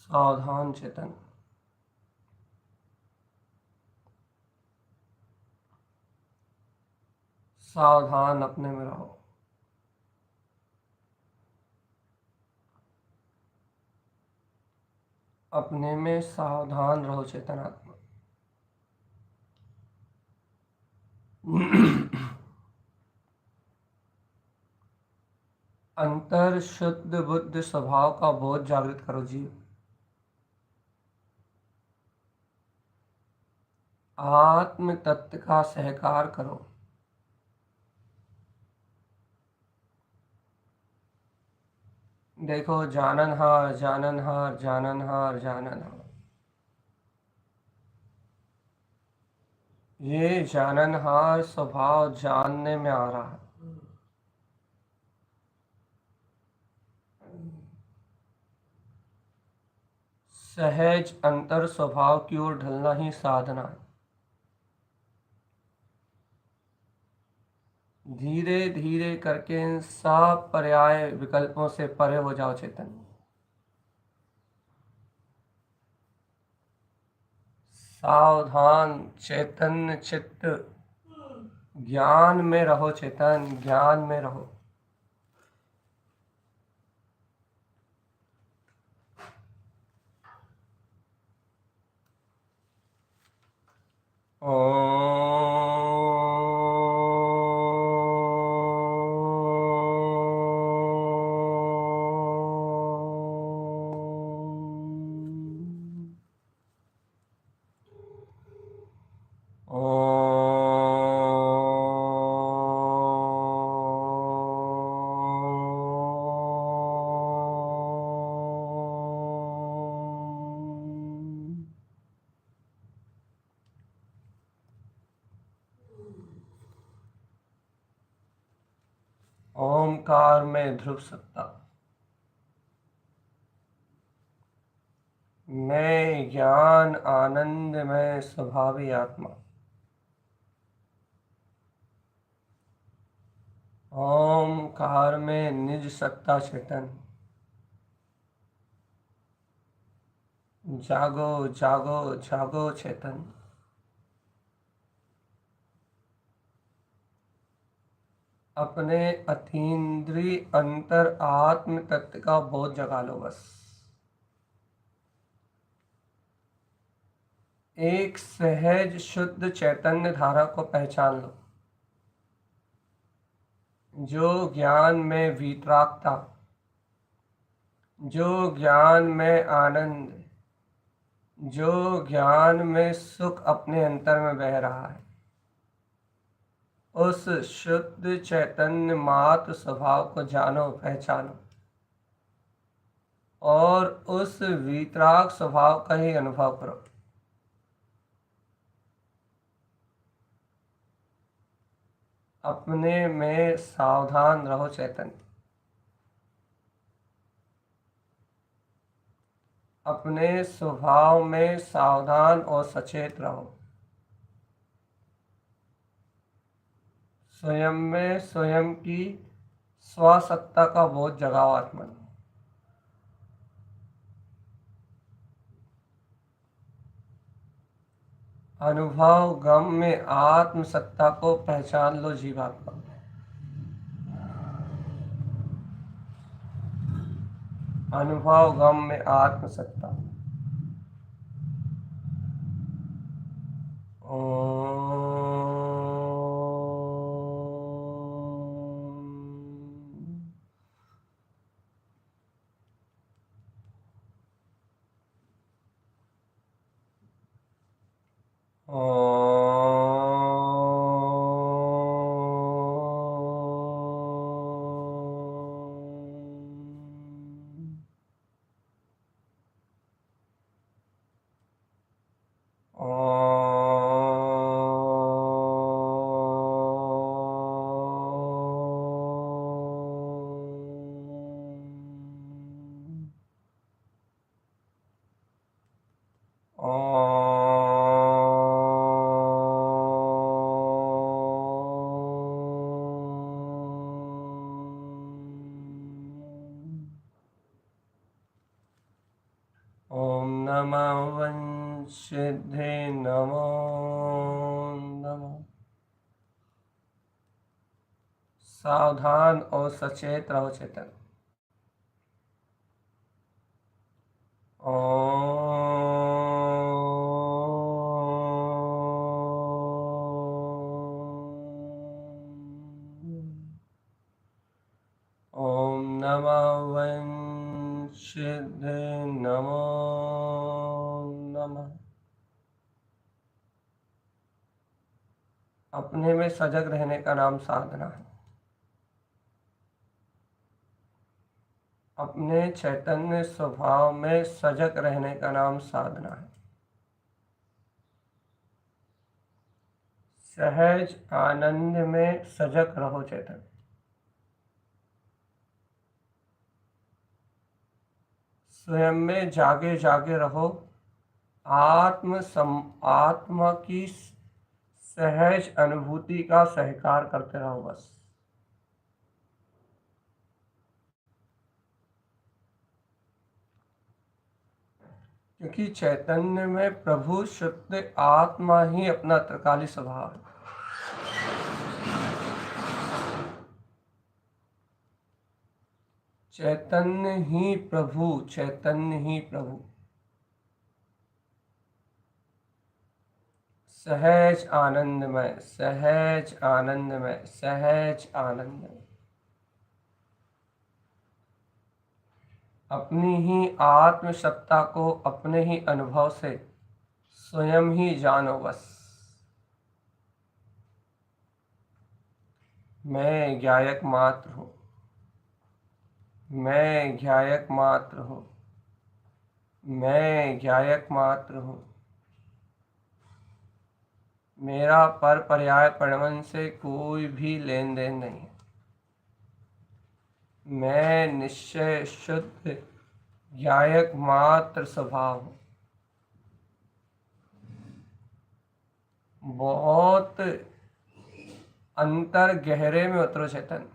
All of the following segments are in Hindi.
सावधान चेतन। सावधान अपने में रहो। अपने में सावधान रहो चेतन आत्मा। अंतर शुद्ध बुद्ध स्वभाव का बोध जागृत करो जीव। आत्म तत्व का सहकार करो। देखो जाननहार जाननहार जाननहार जाननहार, ये जाननहार स्वभाव जानने में आ रहा है। सहज अंतर स्वभाव की ओर ढलना ही साधना है। धीरे धीरे करके इन सब पर्याय विकल्पों से परे हो जाओ चेतन। सावधान चैतन्य चित्त ज्ञान में रहो चेतन, ज्ञान में रहो। ओमकार में ध्रुव सत्ता। मैं ज्ञान आनंद में स्वभावी आत्मा। ओमकार में निज सत्ता चेतन। जागो जागो जागो चेतन। अपने अतीन्द्रिय अंतर आत्म तत्व का बोध जगा लो बस। एक सहज शुद्ध चैतन्य धारा को पहचान लो, जो ज्ञान में वीतरागता, जो ज्ञान में आनंद, जो ज्ञान में सुख अपने अंतर में बह रहा है। उस शुद्ध चैतन्य मात्र स्वभाव को जानो, पहचानो और उस वीतराग स्वभाव का ही अनुभव करो। अपने में सावधान रहो चैतन्य, अपने स्वभाव में सावधान और सचेत रहो। स्वयं में स्वयं की स्वसत्ता का बोध जगाओ आत्मन। अनुभव गम में आत्म सत्ता को पहचान लो जीवात्मा। अनुभव गम में आत्म सत्ता। ओम नमः वंशिधे नमो नमः। सावधान और सचेत रहो चेतन। ओम नमः वंशिधे नमो नमः। अपने में सजग रहने का नाम साधना है। अपने चैतन्य स्वभाव में सजग रहने का नाम साधना है। सहज आनंद में सजग रहो चेतन। स्वयं में जागे जागे रहो। आत्मा की सहज अनुभूति का सहकार करते रहो बस। क्योंकि चैतन्य में प्रभु शुद्ध आत्मा ही अपना त्रिकाली स्वभाव है। चैतन्य ही प्रभु, चैतन्य ही प्रभु। सहज आनंदमय, सहज आनंदमय, सहज आनंदमय। अपनी ही आत्म सत्ता को अपने ही अनुभव से स्वयं ही जानो बस। मैं ज्ञायक मात्र हूँ, मैं ज्ञायक मात्र हूँ, मैं ज्ञायक मात्र हूँ। मेरा पर पर्याय परिणाम से कोई भी लेन देन नहीं है। मैं निश्चय शुद्ध ज्ञायक मात्र स्वभाव हूँ। बहुत अंतर गहरे में उतरो चेतन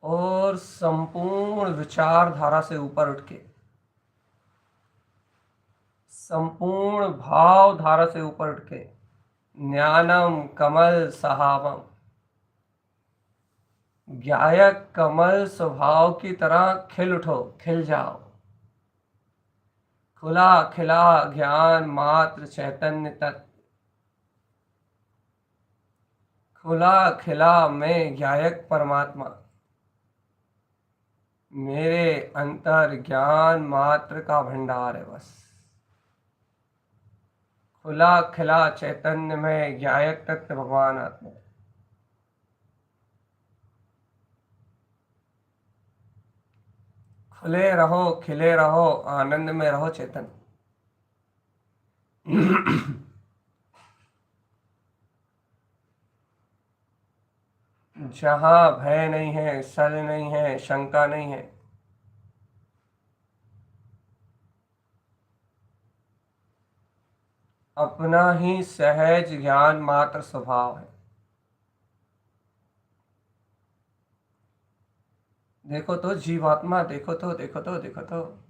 और संपूर्ण विचारधारा से ऊपर उठ के संपूर्ण भाव धारा से ऊपर उठ के ज्ञानम कमल सहावम, गायक कमल स्वभाव की तरह खिल उठो, खिल जाओ। खुला खिला ज्ञान मात्र चैतन्य तत्व, खुला खिला मैं गायक परमात्मा, मेरे अंतर ज्ञान मात्र का भंडार है बस। खुला खिला चैतन्य में गायक तत्व भगवान आत्मा। खुले रहो, खिले रहो, आनंद में रहो चेतन। जहां भय नहीं है, सल नहीं है, शंका नहीं है, अपना ही सहज ज्ञान मात्र स्वभाव है। देखो तो जीवात्मा, देखो तो, देखो तो, देखो तो,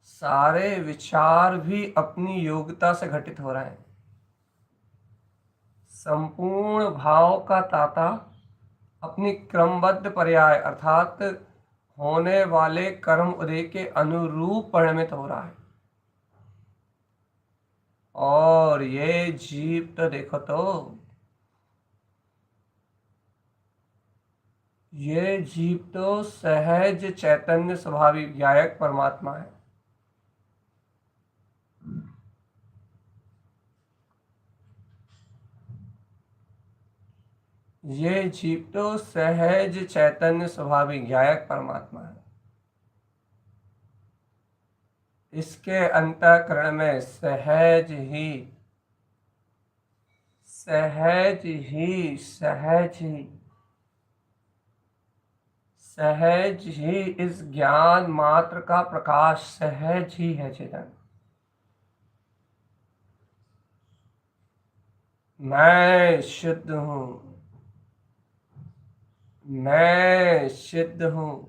सारे विचार भी अपनी योग्यता से घटित हो रहे हैं। संपूर्ण भाव का ताता अपनी क्रमबद्ध पर्याय अर्थात होने वाले कर्म उदय के अनुरूप परिणमित हो रहा है। और ये जीव तो देखो तो, ये जीव तो सहज चैतन्य स्वाभाविक गायक परमात्मा है। ये जीव तो सहज चैतन्य स्वाभाविक गायक परमात्मा है। इसके अंतःकरण में सहज ही सहज ही सहज ही सहज ही इस ज्ञान मात्र का प्रकाश सहज ही है चेतन। मैं शुद्ध हूं, मैं सिद्ध हूं,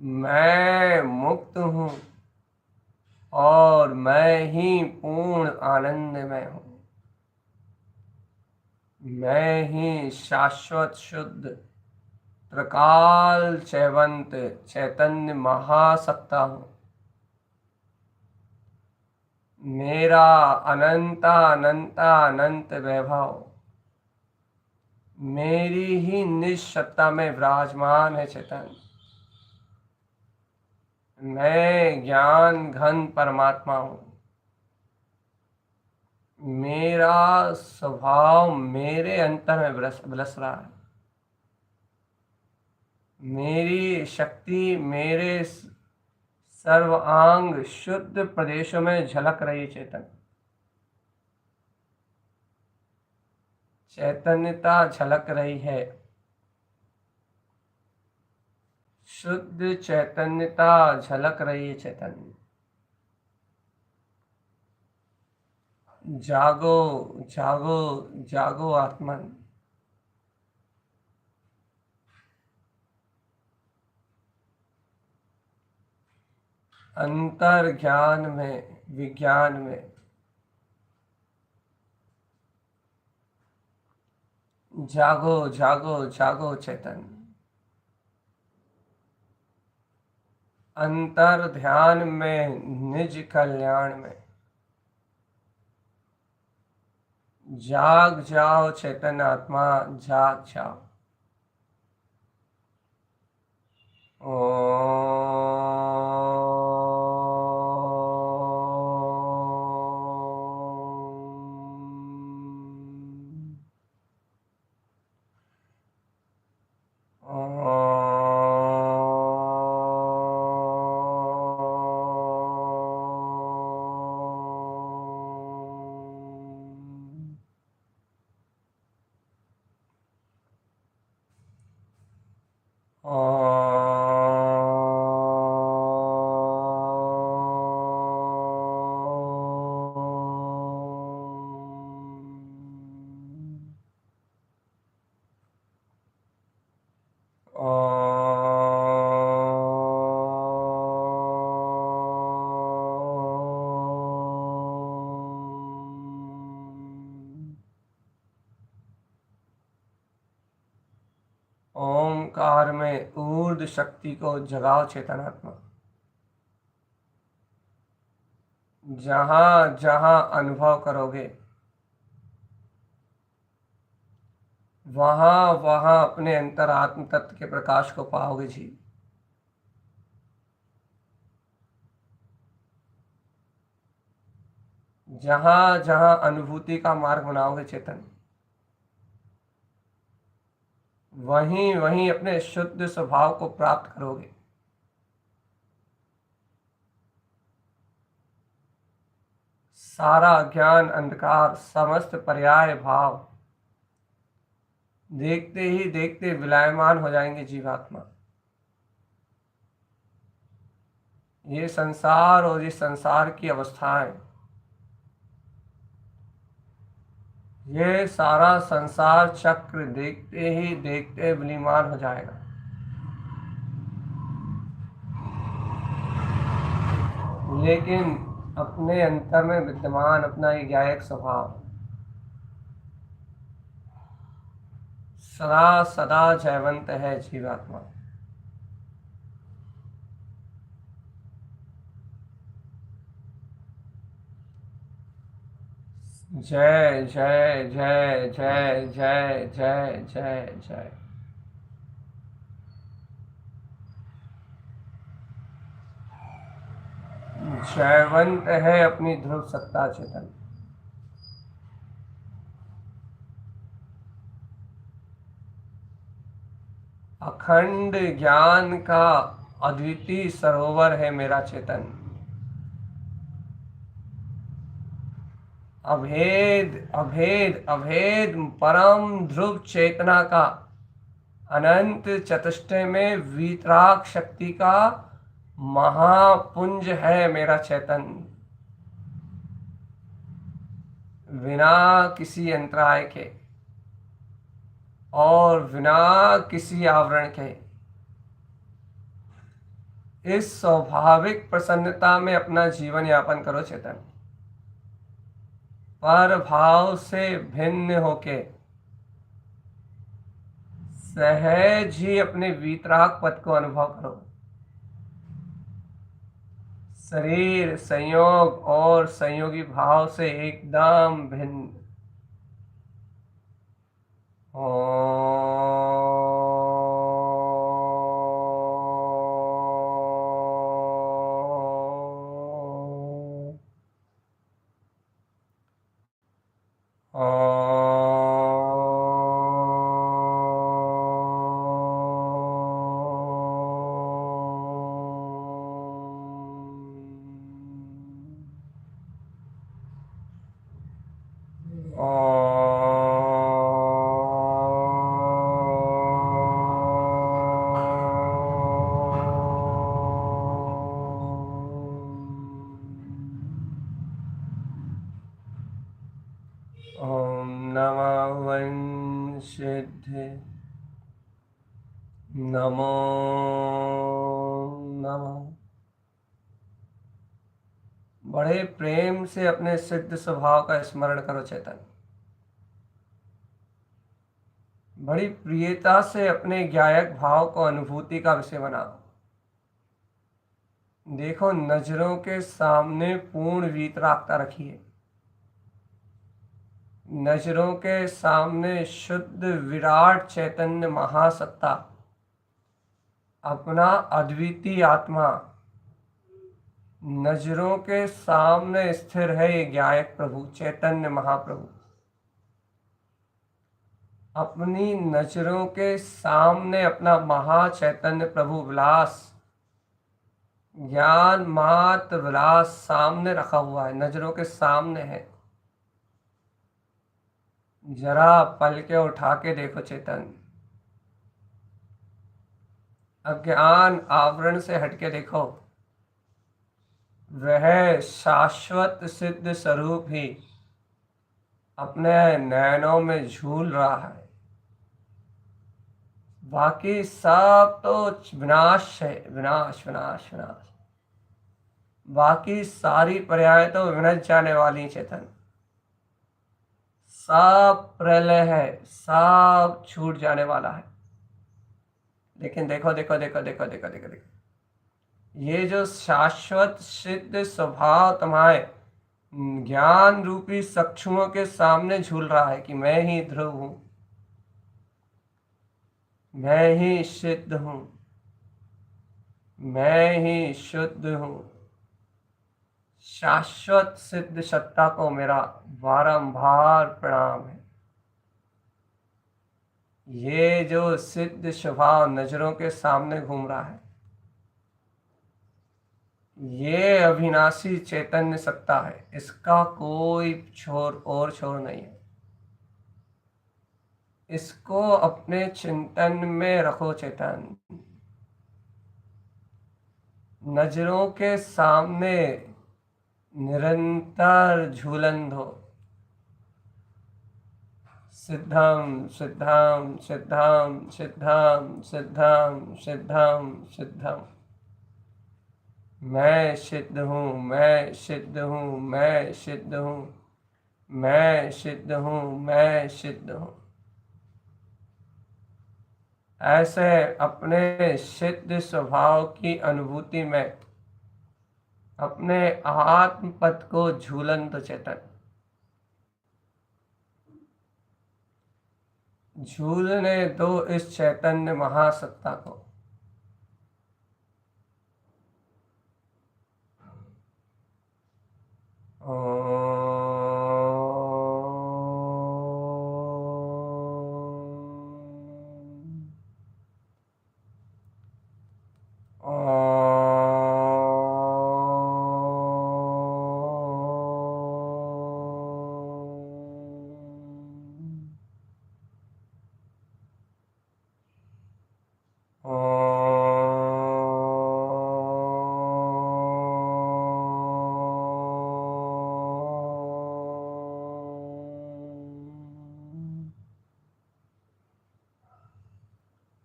मैं मुक्त हूं और मैं ही पूर्ण आनंद में हूं। मैं ही शाश्वत शुद्ध त्रिकाल चैवंत चैतन्य महासत्ता हूं। मेरा अनंता अनंता अनंत वैभव मेरी ही निज में विराजमान है चेतन। मैं ज्ञान घन परमात्मा हूं। मेरा स्वभाव मेरे अंतर में विलस रहा है। मेरी शक्ति मेरे सर्वांग शुद्ध प्रदेशों में झलक रही चेतन। चैतन्यता झलक रही है, शुद्ध चैतन्यता झलक रही है चैतन्य। जागो जागो जागो आत्मन। अंतर ज्ञान में, विज्ञान में जागो जागो जागो चैतन्य। अंतर ध्यान में, निज कल्याण में जाग जाओ चैतन्य आत्मा, जाग जाओ। ओंकार में ऊर्ध्व शक्ति को जगाओ चेतनात्मा। जहां जहां अनुभव करोगे वहां वहां अपने अंतरात्म तत्व के प्रकाश को पाओगे जी। जहां जहां अनुभूति का मार्ग बनाओगे चेतन, वहीं वहीं अपने शुद्ध स्वभाव को प्राप्त करोगे। सारा ज्ञान अंधकार, समस्त पर्याय भाव देखते ही देखते विलायमान हो जाएंगे जीवात्मा। ये संसार और इस संसार की अवस्थाएं, ये सारा संसार चक्र देखते ही देखते विलीमान हो जाएगा। लेकिन अपने अंतर में विद्यमान अपना ये ज्ञायक स्वभाव सदा सदा जयवंत है जीवात्मा। जय जय जय जय जय जय जय जय। जयवंत है अपनी ध्रुव सत्ता चेतन। अखंड ज्ञान का अद्वितीय सरोवर है मेरा चेतन। अभेद अभेद अभेद परम ध्रुव चेतना का अनंत चतुष्टय में वीतराग शक्ति का महापुंज है मेरा चेतन। बिना किसी अंतराय के और बिना किसी आवरण के इस स्वाभाविक प्रसन्नता में अपना जीवन यापन करो चेतन। पर भाव से भिन्न होके सहज ही अपने वीतराग पद को अनुभव करो। शरीर संयोग और संयोगी भाव से एकदम भिन्न। नमो नमः। बड़े प्रेम से अपने सिद्ध स्वभाव का स्मरण करो चेतन। बड़ी प्रियता से अपने ज्ञायक भाव को अनुभूति का विषय बनाओ। देखो नजरों के सामने पूर्ण वीतरागता रखिए। नजरों के सामने शुद्ध विराट चैतन्य महासत्ता, अपना अद्वितीय आत्मा नजरों के सामने स्थिर है। ये ज्ञायक प्रभु चैतन्य महाप्रभु अपनी नजरों के सामने अपना महाचैतन्य प्रभु विलास, ज्ञान मात्र विलास सामने रखा हुआ है, नजरों के सामने है। जरा पल के उठा के देखो चेतन। अज्ञान आवरण से हटके देखो। वह शाश्वत सिद्ध स्वरूप ही अपने नयनों में झूल रहा है। बाकी सब तो विनाश है, विनाश विनाश विनाश। बाकी सारी पर्याय तो विनश जाने वाली चेतन। सब प्रलय है, सब छूट जाने वाला है। लेकिन देखो देखो देखो देखो देखो देखो देखो, ये जो शाश्वत सिद्ध स्वभाव तुम्हारे ज्ञान रूपी चक्षुओं के सामने झूल रहा है कि मैं ही ध्रुव हूं, मैं ही सिद्ध हूं, मैं ही शुद्ध हूं। शाश्वत सिद्ध सत्ता को मेरा बारंबार प्रणाम है। ये जो सिद्ध स्वभाव नजरों के सामने घूम रहा है, ये अविनाशी चैतन्य सत्ता है, इसका कोई छोर और छोर नहीं है। इसको अपने चिंतन में रखो चैतन्य, नजरों के सामने निरंतर झूलन दो। सिद्धम सिद्धम सिद्धम सिद्धम सिद्धम सिद्धम सिद्धम, मैं सिद्ध हूँ, मैं सिद्ध हूँ, मैं सिद्ध हूँ, मैं सिद्ध हूँ, मैं सिद्ध हूँ। ऐसे अपने सिद्ध स्वभाव की अनुभूति में अपने आत्म पथ को झूलन तो चेतन, झूलने दो इस चैतन्य महासत्ता को।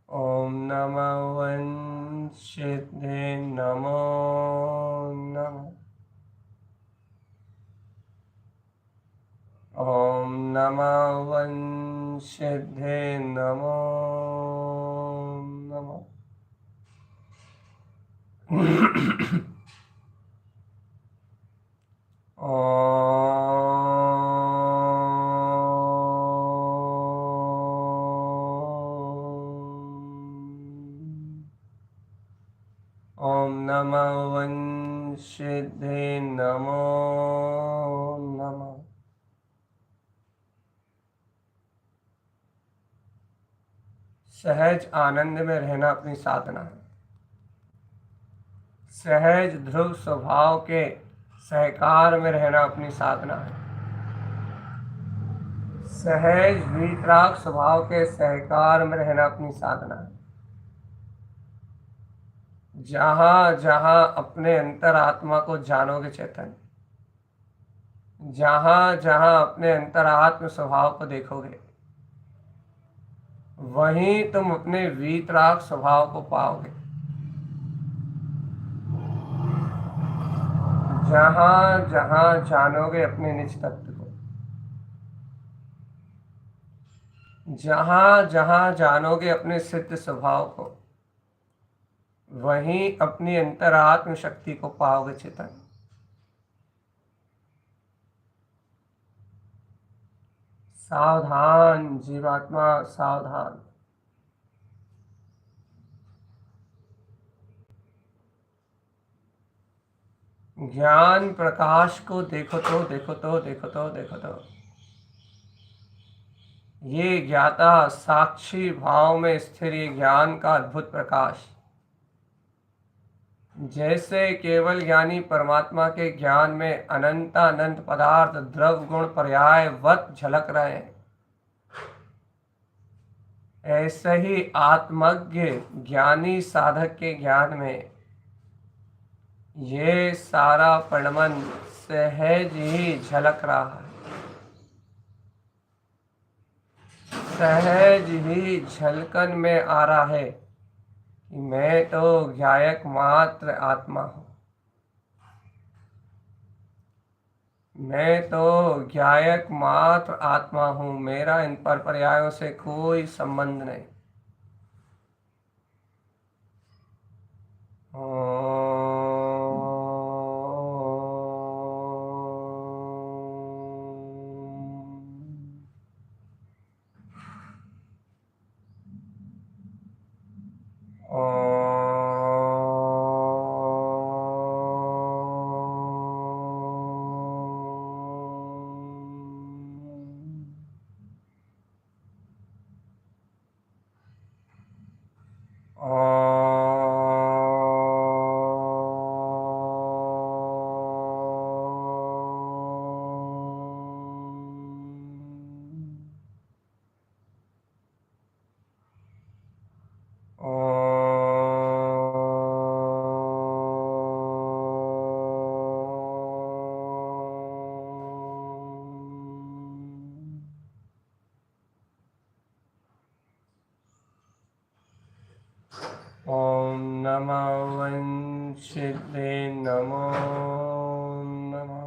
ओम नमः वंशिते नमो नमः। ओम नमः वंशिते नमो नमः। ओम नमः वंशिते नमो नमः। सहज आनंद में रहना अपनी साधना है। सहज ध्रुव स्वभाव के सहकार में रहना अपनी साधना है। सहज वीतराग स्वभाव के सहकार में रहना अपनी साधना है। जहां जहां अपने अंतरात्मा को जानोगे चेतन, जहां जहां अपने अंतरात्म स्वभाव को देखोगे, वहीं तुम अपने वीतराग स्वभाव को पाओगे। जहां जहां जानोगे अपने निज तत्व को, जहां जहां जानोगे अपने सिद्ध स्वभाव को, वहीं अपनी अंतरात्म शक्ति को पाओगे चेतन। सावधान जीवात्मा, सावधान। ज्ञान प्रकाश को देखो तो देखो तो देखो तो देखो तो, ये ज्ञाता साक्षी भाव में स्थिर ये ज्ञान का अद्भुत प्रकाश, जैसे केवल ज्ञानी परमात्मा के ज्ञान में अनंत पदार्थ द्रव गुण पर्यायवत झलक रहे हैं, ऐसे ही आत्मज्ञ ज्ञानी साधक के ज्ञान में ये सारा परिणमन सहज ही झलक रहा है, सहज ही झलकन में आ रहा है कि मैं तो ज्ञायक मात्र आत्मा हूं, मैं तो ज्ञायक मात्र आत्मा हूं, मेरा इन पर पर्यायों से कोई संबंध नहीं। ॐ नमः वंशिते नमो नमः।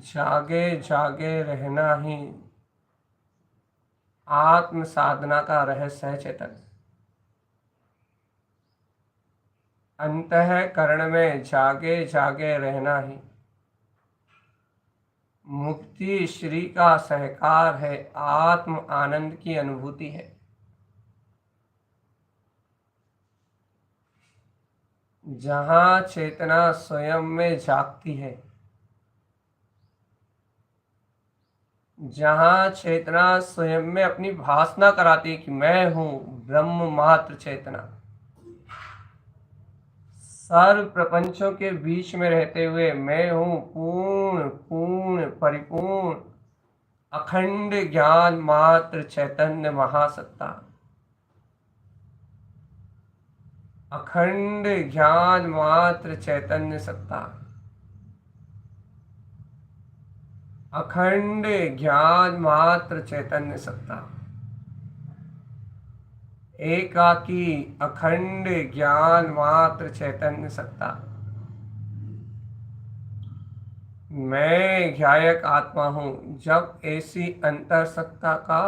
जागे जागे रहना ही आत्म साधना का रहस्य है चेतन। अंतःकरण में जागे जागे रहना ही मुक्ति श्री का सहकार है, आत्म आनंद की अनुभूति है। जहाँ चेतना स्वयं में जागती है, जहाँ चेतना स्वयं में अपनी भासना कराती है कि मैं हूँ ब्रह्म मात्र चेतना, सर्व प्रपंचों के बीच में रहते हुए मैं हूँ पूर्ण पूर्ण परिपूर्ण अखंड ज्ञान मात्र चैतन्य महासत्ता। अखंड ज्ञान मात्र चैतन्य सत्ता, अखंड ज्ञान मात्र चैतन्य सत्ता, एकाकी अखंड ज्ञान मात्र चैतन्य सत्ता। मैं ज्ञायक आत्मा हूँ। जब ऐसी अंतर सत्ता का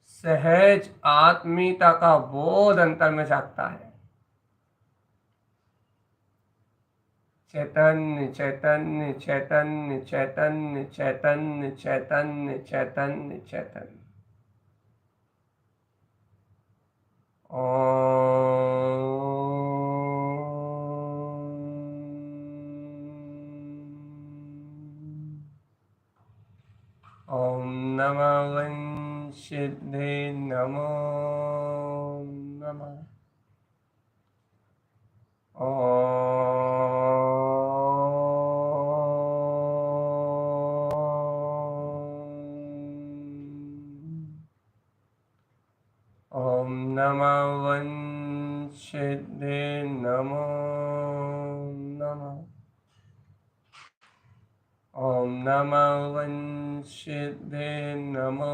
सहज आत्मीयता का बोध अंतर में जागता है, चैतन्य चैतन्य चैतन्य चैतन्य चैतन्य चैतन्य चैतन्य चैतन्य। ॐ नमः वंशिते नमो नमः। ॐ नमः वंशिते नमो नमः। ॐ नमः वंशिते नमो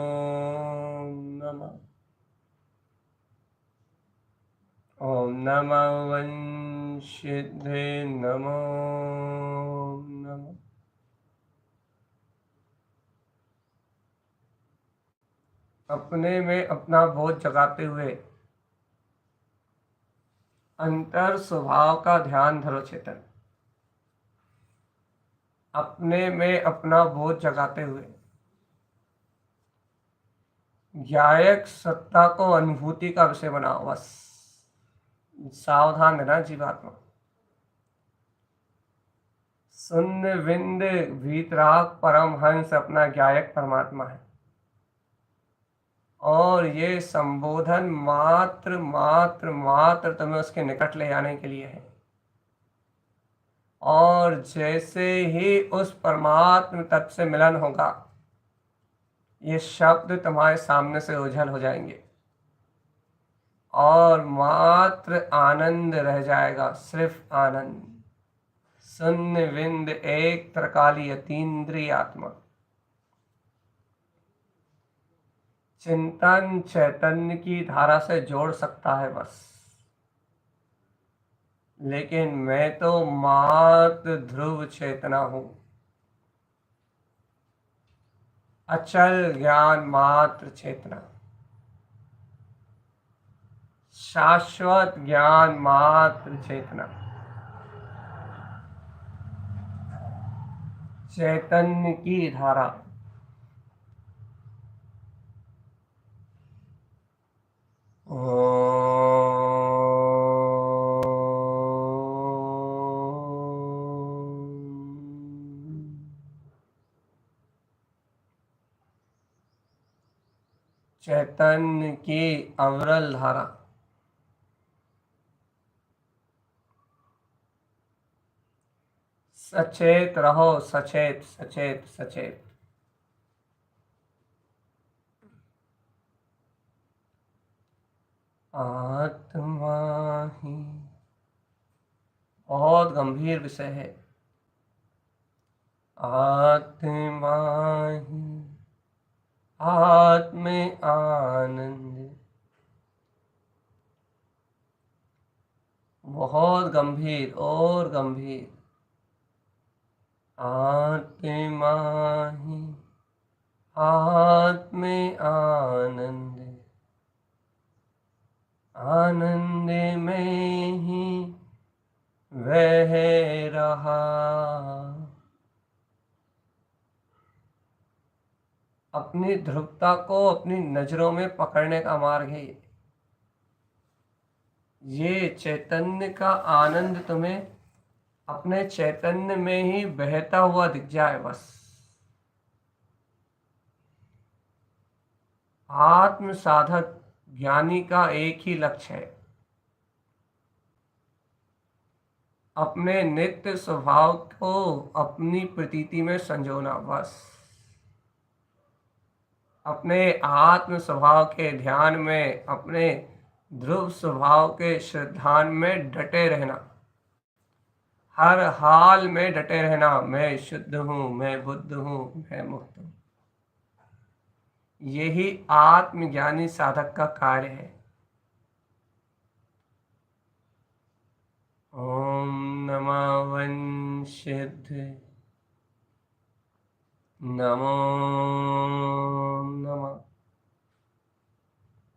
नमः। ॐ नमः वंशिते नमो नमः। अपने में अपना बोध जगाते हुए अंतर स्वभाव का ध्यान धरो चेतन। अपने में अपना बोध जगाते हुए ज्ञायक सत्ता को अनुभूति का विषय बनाओ। बस सावधान रहना जीवात्मा। शून्य बिंद वीतराग परमहंस अपना ज्ञायक परमात्मा है, और ये संबोधन मात्र मात्र मात्र तुम्हें उसके निकट ले जाने के लिए है। और जैसे ही उस परमात्म तत्व से मिलन होगा, ये शब्द तुम्हारे सामने से ओझल हो जाएंगे और मात्र आनंद रह जाएगा, सिर्फ आनंद। शून्य बिंद एक त्रकाली अतीन्द्रिय आत्मा। चिंतन चैतन्य की धारा से जोड़ सकता है बस, लेकिन मैं तो मात्र ध्रुव चेतना हूं। अचल ज्ञान मात्र चेतना, शाश्वत ज्ञान मात्र चेतना, चैतन्य की धारा। चैतन्य की अविरल धारा। सचेत रहो, सचेत सचेत सचेत। आत्मा ही बहुत गंभीर विषय है। आत्मा ही आत्म आनंद, बहुत गंभीर और गंभीर। आत्मा ही आत्म आनंद, आनंद में ही वह रहा। अपनी ध्रुवता को अपनी नजरों में पकड़ने का मार्ग है ये चैतन्य का आनंद तुम्हें अपने चैतन्य में ही बहता हुआ दिख जाए बस। आत्म साधक ज्ञानी का एक ही लक्ष्य है, अपने नित्य स्वभाव को अपनी प्रतीति में संजोना बस। अपने आत्म स्वभाव के ध्यान में, अपने ध्रुव स्वभाव के श्रद्धान में डटे रहना, हर हाल में डटे रहना। मैं शुद्ध हूँ, मैं बुद्ध हूँ, मैं मुक्त हूँ। यही आत्मज्ञानी साधक का कार्य है। ओम नमः वंशिद्ध, नमो नमः।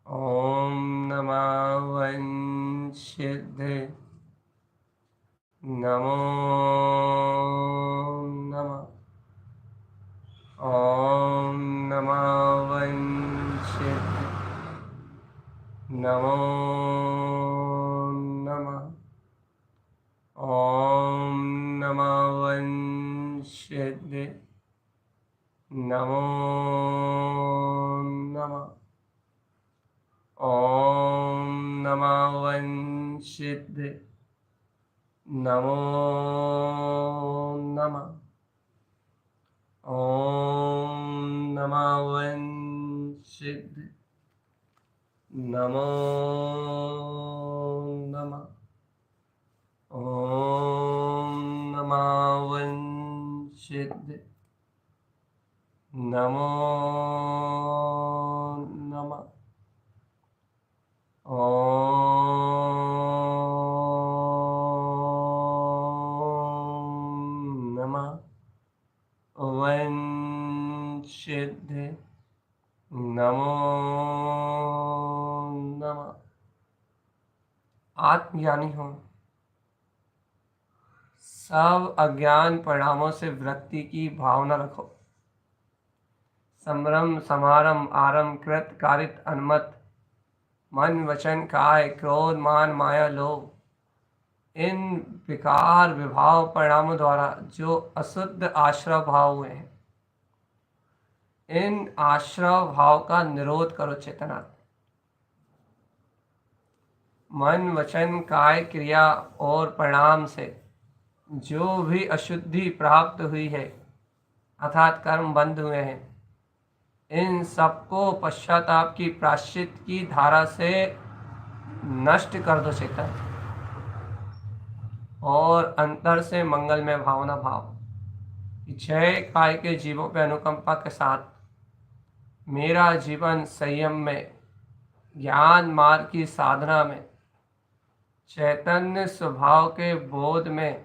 ओम नमः वंशिद्ध, नमो नमः। ओम नमः वंशिद्ध, नमो नमः। ओम नमः वंशिद्ध, नमो नमः। ओम नमः वंशिद्ध, नमो नमः। ओम नमः वंशिद्ध, नमो नमः। ओम नमः वंशिद्ध, नमो नमः। ओम नमः वंशिद्ध, नमो नमः। आत्मज्ञानी हो, सब अज्ञान परिणामों से वृत्ति की भावना रखो। संभ्रम समारंभ आरंभ कृत कारित अनुमत, मन वचन काय क्रोध मान माया लोभ, इन विकार विभाव परिणामों द्वारा जो अशुद्ध आश्रव भाव हुए हैं, इन आश्रव भाव का निरोध करो चेतना। मन वचन काय क्रिया और परिणाम से जो भी अशुद्धि प्राप्त हुई है अर्थात कर्म बंद हुए हैं, इन सबको पश्चाताप की प्रायश्चित की धारा से नष्ट कर दो चेतन, और अंतर से मंगलमय भावना भाव। जय काय के जीवों पे अनुकंपा के साथ मेरा जीवन संयम में, ज्ञान मार्ग की साधना में, चैतन्य स्वभाव के बोध में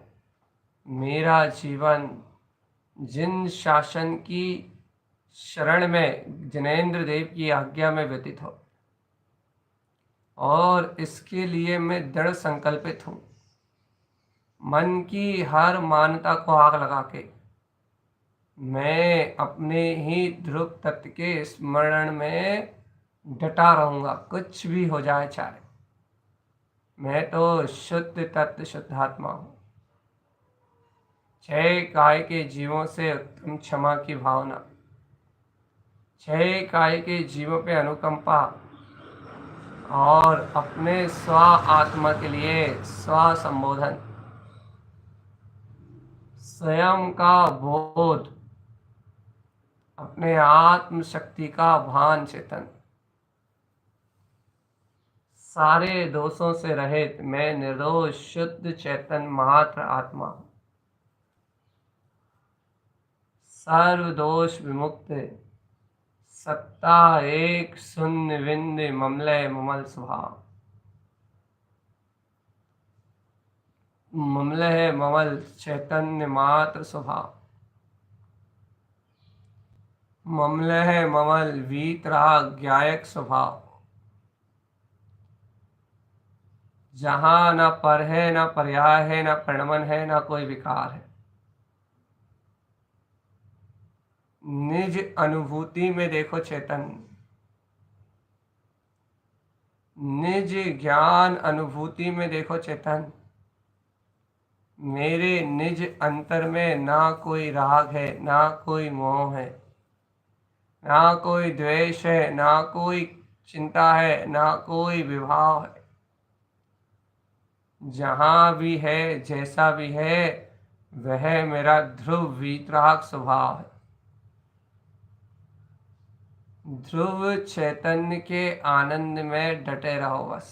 मेरा जीवन जिन शासन की शरण में जिनेंद्र देव की आज्ञा में व्यतीत हो, और इसके लिए मैं दृढ़ संकल्पित हूँ। मन की हर मान्यता को आग लगा के मैं अपने ही ध्रुव तत्व के स्मरण में डटा रहूँगा, कुछ भी हो जाए चाहे। मैं तो शुद्ध तत्व शुद्धात्मा हूँ। जय काय के जीवों से उत्तम क्षमा की भावना, छह काय के जीवों पे अनुकंपा और अपने स्व आत्मा के लिए स्व संबोधन, स्वयं का बोध, अपने आत्म शक्ति का भान चेतन, सारे दोषों से रहित मैं निर्दोष शुद्ध चेतन मात्र आत्मा हूं, सर्व दोष विमुक्त, सत्ता एक शून्य बिंद ममलय ममल स्वभाव, ममलय ममल चैतन्य मात्र स्वभाव, ममलय ममल वीतराग ज्ञायक स्वभाव, जहां न पर है न पर्याय है न प्रणमन है न कोई विकार है। निज अनुभूति में देखो चैतन्य, निज ज्ञान अनुभूति में देखो चैतन्य, मेरे निज अंतर में ना कोई राग है ना कोई मोह है, ना कोई द्वेष है ना कोई चिंता है ना कोई विभाव है। जहां भी है जैसा भी है वह मेरा ध्रुव वीतराग स्वभाव है। ध्रुव चैतन्य के आनंद में डटे रहो बस।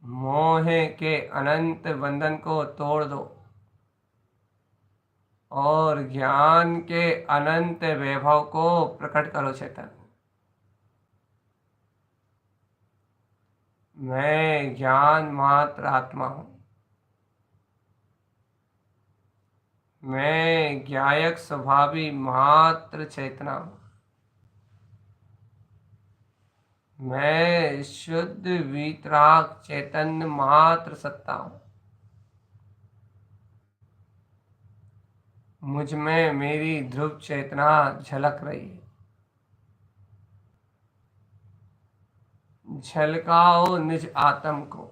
मोह के अनंत बंधन को तोड़ दो और ज्ञान के अनंत वैभव को प्रकट करो चेतन। मैं ज्ञान मात्र आत्मा हूं, मैं ज्ञायक स्वभावी मात्र चेतना हूं, मैं शुद्ध वीतराग चैतन्य मात्र सत्ता हूं। मुझ में मेरी ध्रुव चेतना झलक रही है। झलकाओ निज आत्म को।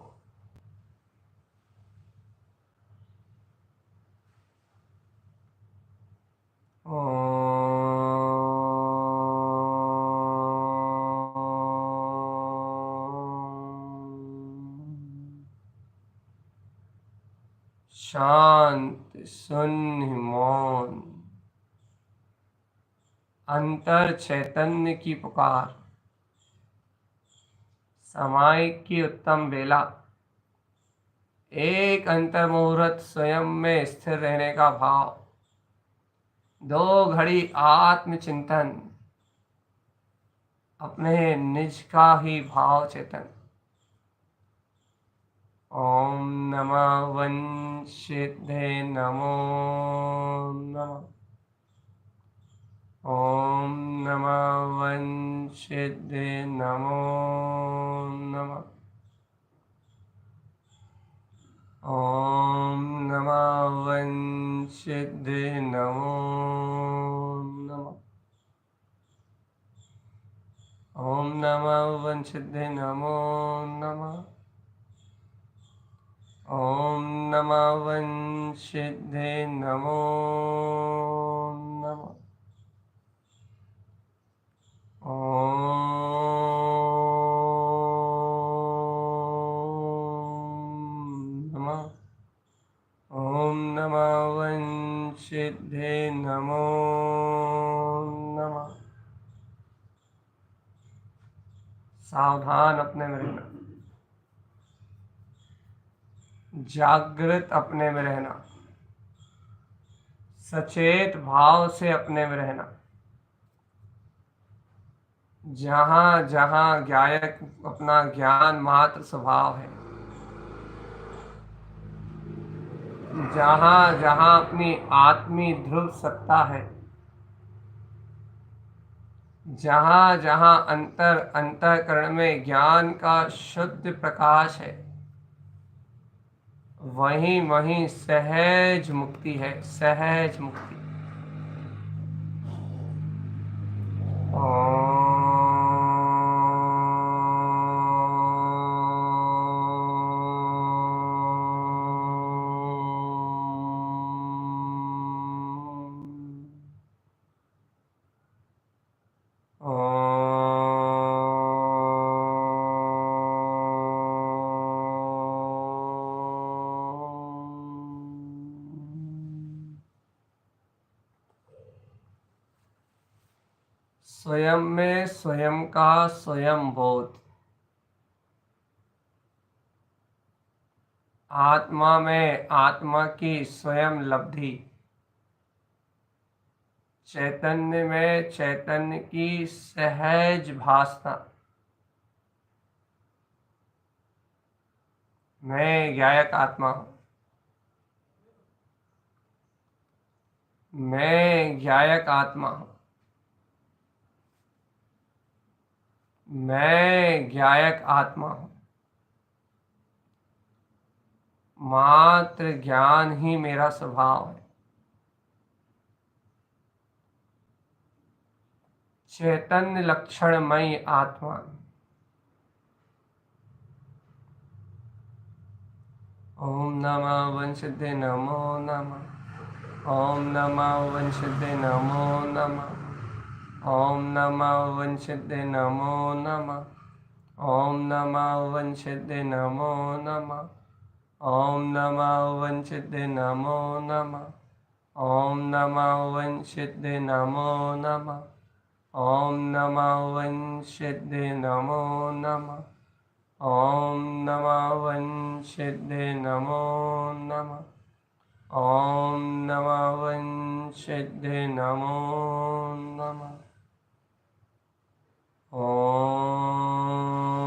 शांत शून्य मौन, अंतर चैतन्य की पुकार, सामायिक की उत्तम बेला, एक अंतर मुहूर्त स्वयं में स्थिर रहने का भाव, दो घड़ी आत्मचिंतन, अपने निज का ही भाव चेतन। ओम नमः वंशिधे नमो नमः। ओम नमः वंशिधे नमो नमः। ओम नमः वंशिधे नमो नमः। ओम नमः वंशिधे नमो नमः। ओम नमः वंशिधे नमो नमः। ओम नमः वंशिधे नमो नमः। सावधान अपने में रहना, जागृत अपने में रहना, सचेत भाव से अपने में रहना। जहां जहां ज्ञायक अपना ज्ञान मात्र स्वभाव है, जहां जहां अपनी आत्मी ध्रुव सत्ता है, जहां जहां अंतर अंतःकरण में ज्ञान का शुद्ध प्रकाश है, वहीं वहीं सहज मुक्ति है, सहज मुक्ति। स्वयं में स्वयं का स्वयं बोध, आत्मा में आत्मा की स्वयं लब्धि, चैतन्य में चैतन्य की सहज भासना। मैं ज्ञायक आत्मा हूँ। मैं ज्ञायक आत्मा हूँ। मैं ज्ञायक आत्मा हूँ। मात्र ज्ञान ही मेरा स्वभाव है। चैतन्य लक्षणमयी आत्मा। ओम नमः वंशदे नमो नमः। ओम नमः वंशदे नमो नमः। ओम नमः वंशदे नमो नमः। ओम नमः वंशदे नमो नमः। ओम नमः वंशदे नमो नमः। ओम नमः वंशदे नमो नमः। ओम नमः वंशदे नमो नमः। ओम नमः वंशदे नमो नमः। ओम नमः वंशदे नमो नमः। ओम